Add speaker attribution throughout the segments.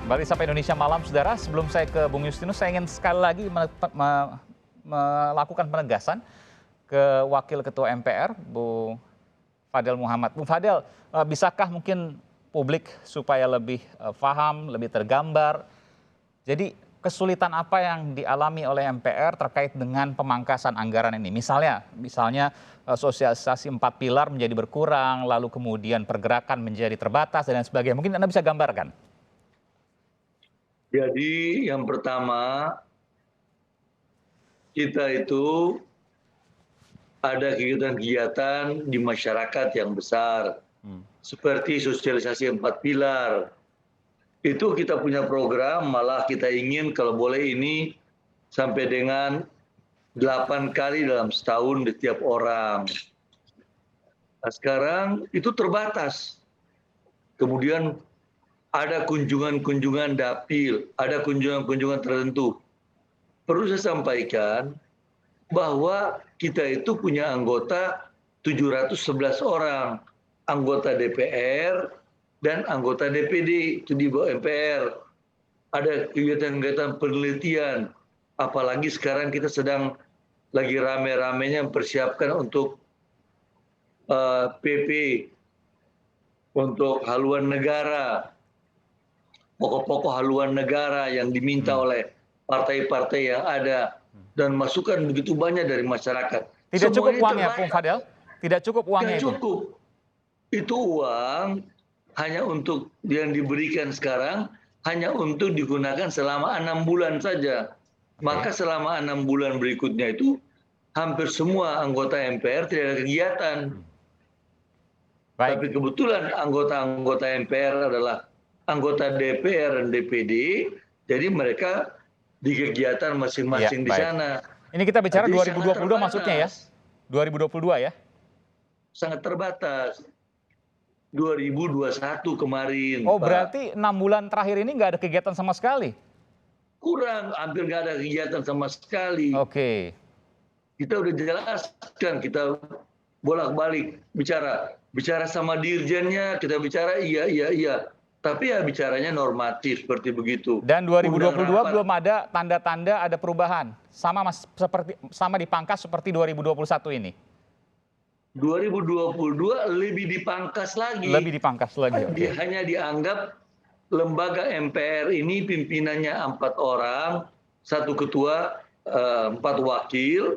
Speaker 1: Kembali sampai Indonesia Malam, Saudara. Sebelum saya ke Bung Justinus, saya ingin sekali lagi melakukan penegasan ke Wakil Ketua MPR, Bu Fadel Muhammad. Bung Fadel, bisakah mungkin publik supaya lebih paham, lebih tergambar, jadi kesulitan apa yang dialami oleh MPR terkait dengan pemangkasan anggaran ini? Misalnya sosialisasi 4 pilar menjadi berkurang, lalu kemudian pergerakan menjadi terbatas dan lain sebagainya. Mungkin Anda bisa gambarkan.
Speaker 2: Jadi yang pertama, kita itu ada kegiatan-kegiatan di masyarakat yang besar, seperti sosialisasi 4 pilar. Itu kita punya program, malah kita ingin kalau boleh ini sampai dengan 8 kali dalam setahun di tiap orang. Nah, sekarang itu terbatas. Kemudian ada kunjungan-kunjungan dapil, ada kunjungan-kunjungan tertentu. Perlu saya sampaikan bahwa kita itu punya anggota 711 orang, anggota DPR dan anggota DPD itu di bawah MPR. Ada kegiatan-kegiatan penelitian, apalagi sekarang kita sedang lagi rame-ramenya mempersiapkan untuk PP, untuk haluan negara, pokok-pokok haluan negara yang diminta oleh partai-partai yang ada, dan masukan begitu banyak dari masyarakat.
Speaker 1: Tidak cukup uangnya, Bung Fadel? Tidak cukup uangnya itu?
Speaker 2: Cukup. Itu uang hanya untuk yang diberikan sekarang, hanya untuk digunakan selama 6 bulan saja. Maka selama 6 bulan berikutnya itu, hampir semua anggota MPR tidak ada kegiatan. Tapi kebetulan anggota-anggota MPR adalah anggota DPR dan DPD, jadi mereka di kegiatan masing-masing di sana.
Speaker 1: Ini kita bicara 2022 maksudnya ya? 2022 ya?
Speaker 2: Sangat terbatas. 2021 kemarin.
Speaker 1: Oh, berarti 6 bulan terakhir ini nggak ada kegiatan sama sekali?
Speaker 2: Kurang, hampir nggak ada kegiatan sama sekali.
Speaker 1: Oke.
Speaker 2: Kita udah jelaskan, kita bolak-balik bicara sama dirjennya, kita bicara iya. Tapi ya bicaranya normatif seperti begitu.
Speaker 1: Dan 2022 belum ada tanda-tanda ada perubahan, sama dipangkas seperti 2021 ini.
Speaker 2: 2022 lebih dipangkas lagi.
Speaker 1: Lebih dipangkas lagi.
Speaker 2: Hanya dianggap lembaga MPR ini pimpinannya 4 orang, 1 ketua, 4 wakil,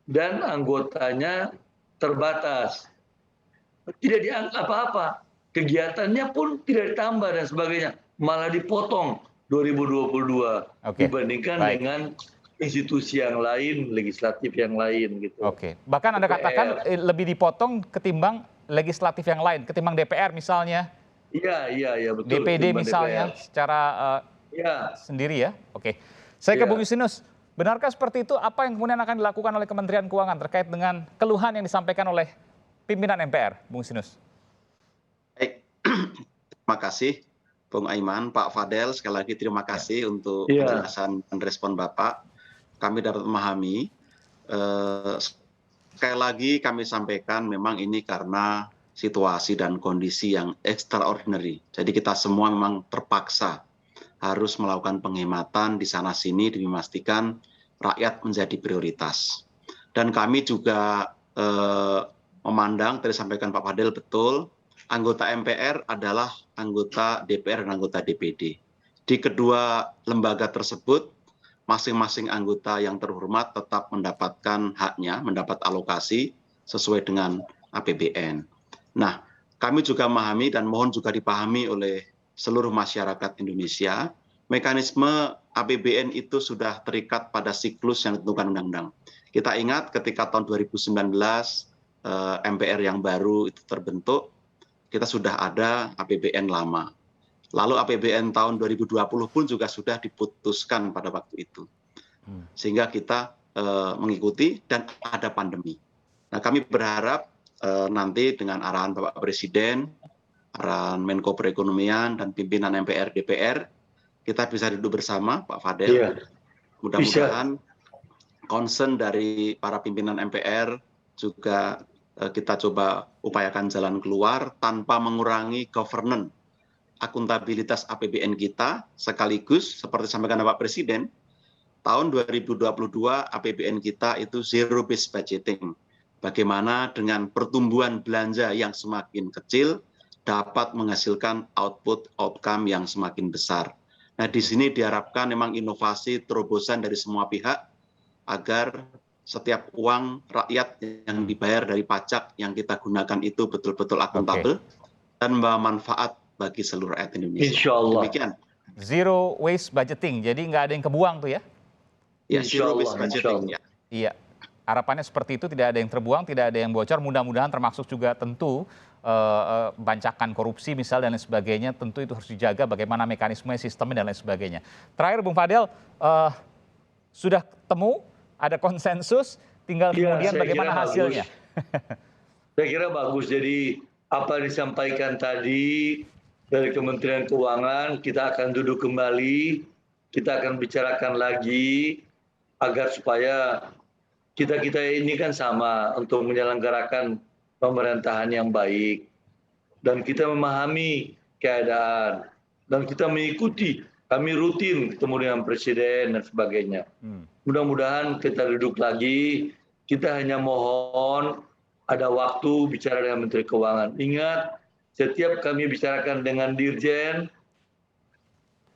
Speaker 2: dan anggotanya terbatas. Tidak dianggap apa-apa. Kegiatannya pun tidak ditambah dan sebagainya, malah dipotong 2022 dibandingkan dengan institusi yang lain, legislatif yang lain gitu.
Speaker 1: Bahkan Anda katakan lebih dipotong ketimbang legislatif yang lain, ketimbang DPR misalnya.
Speaker 2: Iya betul.
Speaker 1: DPD misalnya DPR. Secara sendiri ya. Saya ke Bung Justinus. Benarkah seperti itu? Apa yang kemudian akan dilakukan oleh Kementerian Keuangan terkait dengan keluhan yang disampaikan oleh pimpinan MPR, Bung Justinus?
Speaker 3: Baik, terima kasih Bung Aiman, Pak Fadel, sekali lagi terima kasih untuk penjelasan dan respon Bapak. Kami dapat memahami. Sekali lagi kami sampaikan memang ini karena situasi dan kondisi yang extraordinary. Jadi kita semua memang terpaksa harus melakukan penghematan di sana-sini demi memastikan rakyat menjadi prioritas. Dan kami juga memandang, tadi sampaikan Pak Fadel betul, anggota MPR adalah anggota DPR dan anggota DPD. Di kedua lembaga tersebut, masing-masing anggota yang terhormat tetap mendapatkan haknya, mendapat alokasi sesuai dengan APBN. Nah, kami juga memahami dan mohon juga dipahami oleh seluruh masyarakat Indonesia, mekanisme APBN itu sudah terikat pada siklus yang ditentukan undang-undang. Kita ingat ketika tahun 2019 MPR yang baru itu terbentuk, kita sudah ada APBN lama. Lalu APBN tahun 2020 pun juga sudah diputuskan pada waktu itu. Sehingga kita mengikuti dan ada pandemi. Nah, kami berharap nanti dengan arahan Bapak Presiden, arahan Menko Perekonomian dan pimpinan MPR DPR, kita bisa duduk bersama Pak Fadel. Mudah-mudahan concern dari para pimpinan MPR juga kita coba upayakan jalan keluar tanpa mengurangi governance akuntabilitas APBN kita, sekaligus seperti disampaikan Bapak Presiden, tahun 2022 APBN kita itu zero based budgeting. Bagaimana dengan pertumbuhan belanja yang semakin kecil dapat menghasilkan outcome yang semakin besar. Nah, di sini diharapkan memang inovasi terobosan dari semua pihak agar setiap uang rakyat yang dibayar dari pajak yang kita gunakan itu betul-betul akuntabel dan membawa manfaat bagi seluruh rakyat Indonesia.
Speaker 2: Insya Allah.
Speaker 3: Demikian.
Speaker 1: Zero waste budgeting, jadi nggak ada yang kebuang tuh ya?
Speaker 3: Ya,
Speaker 2: Insya
Speaker 3: zero
Speaker 2: Allah,
Speaker 3: waste
Speaker 2: insya
Speaker 3: budgeting.
Speaker 2: Allah.
Speaker 3: Ya.
Speaker 1: Iya, harapannya seperti itu, tidak ada yang terbuang, tidak ada yang bocor. Mudah-mudahan termasuk juga tentu bancakan korupsi misal dan lain sebagainya, tentu itu harus dijaga bagaimana mekanisme, sistemnya dan lain sebagainya. Terakhir Bung Fadel, sudah ketemu, ada konsensus, tinggal kemudian bagaimana hasilnya?
Speaker 2: Saya kira bagus. Jadi apa yang disampaikan tadi dari Kementerian Keuangan, kita akan duduk kembali, kita akan bicarakan lagi agar supaya kita ini kan sama untuk menyelenggarakan pemerintahan yang baik, dan kita memahami keadaan dan kita mengikuti. Kami rutin ketemu dengan Presiden dan sebagainya. Mudah-mudahan kita duduk lagi, kita hanya mohon ada waktu bicara dengan Menteri Keuangan. Ingat, setiap kami bicarakan dengan Dirjen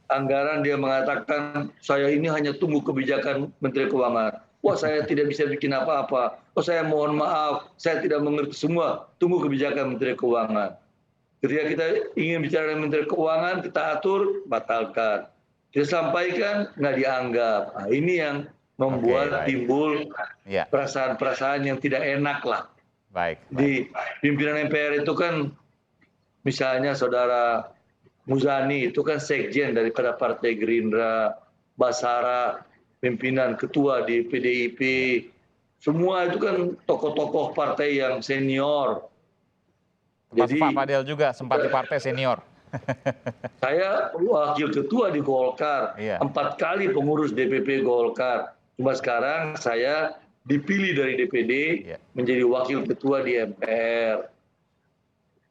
Speaker 2: Anggaran, dia mengatakan, saya ini hanya tunggu kebijakan Menteri Keuangan. Wah, saya tidak bisa bikin apa-apa. Oh, saya mohon maaf, saya tidak mengerti semua. Tunggu kebijakan Menteri Keuangan. Ketika kita ingin bicara dengan Menteri Keuangan, kita atur, batalkan. Kita sampaikan, nggak dianggap. Nah, ini yang membuat timbul perasaan-perasaan yang tidak enak lah. Di pimpinan MPR itu kan, misalnya Saudara Muzani itu kan sekjen daripada Partai Gerindra, Basara, pimpinan ketua di PDIP, semua itu kan tokoh-tokoh partai yang senior.
Speaker 1: Jadi Pak Fadel juga sempat di partai senior.
Speaker 2: Saya wakil ketua di Golkar, 4 kali pengurus DPP Golkar. Cuma sekarang saya dipilih dari DPD menjadi wakil ketua di MPR.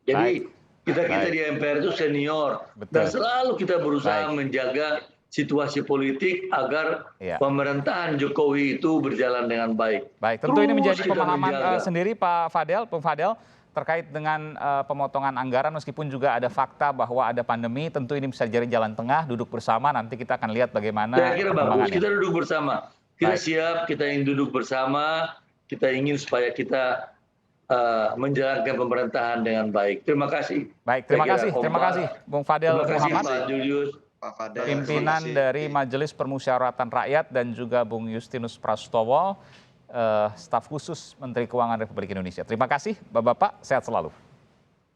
Speaker 2: Jadi kita di MPR itu senior. Dan selalu kita berusaha menjaga situasi politik agar pemerintahan Jokowi itu berjalan dengan baik.
Speaker 1: Baik, tentu ini menjadi pemahaman sendiri Pak Fadel, Bung Fadel, terkait dengan pemotongan anggaran, meskipun juga ada fakta bahwa ada pandemi, tentu ini bisa jadi jalan tengah, duduk bersama, nanti kita akan lihat bagaimana
Speaker 2: saya kira bagus, kita duduk bersama. Kita siap, kita ingin duduk bersama, kita ingin supaya kita menjalankan pemerintahan dengan baik. Terima kasih.
Speaker 1: Baik, terima kasih Bung Fadel Muhammad.
Speaker 2: Pak Julius.
Speaker 1: Pimpinan dari Majelis Permusyawaratan Rakyat, dan juga Bung Justinus Prastowo, staf khusus Menteri Keuangan Republik Indonesia. Terima kasih Bapak-Bapak, sehat selalu.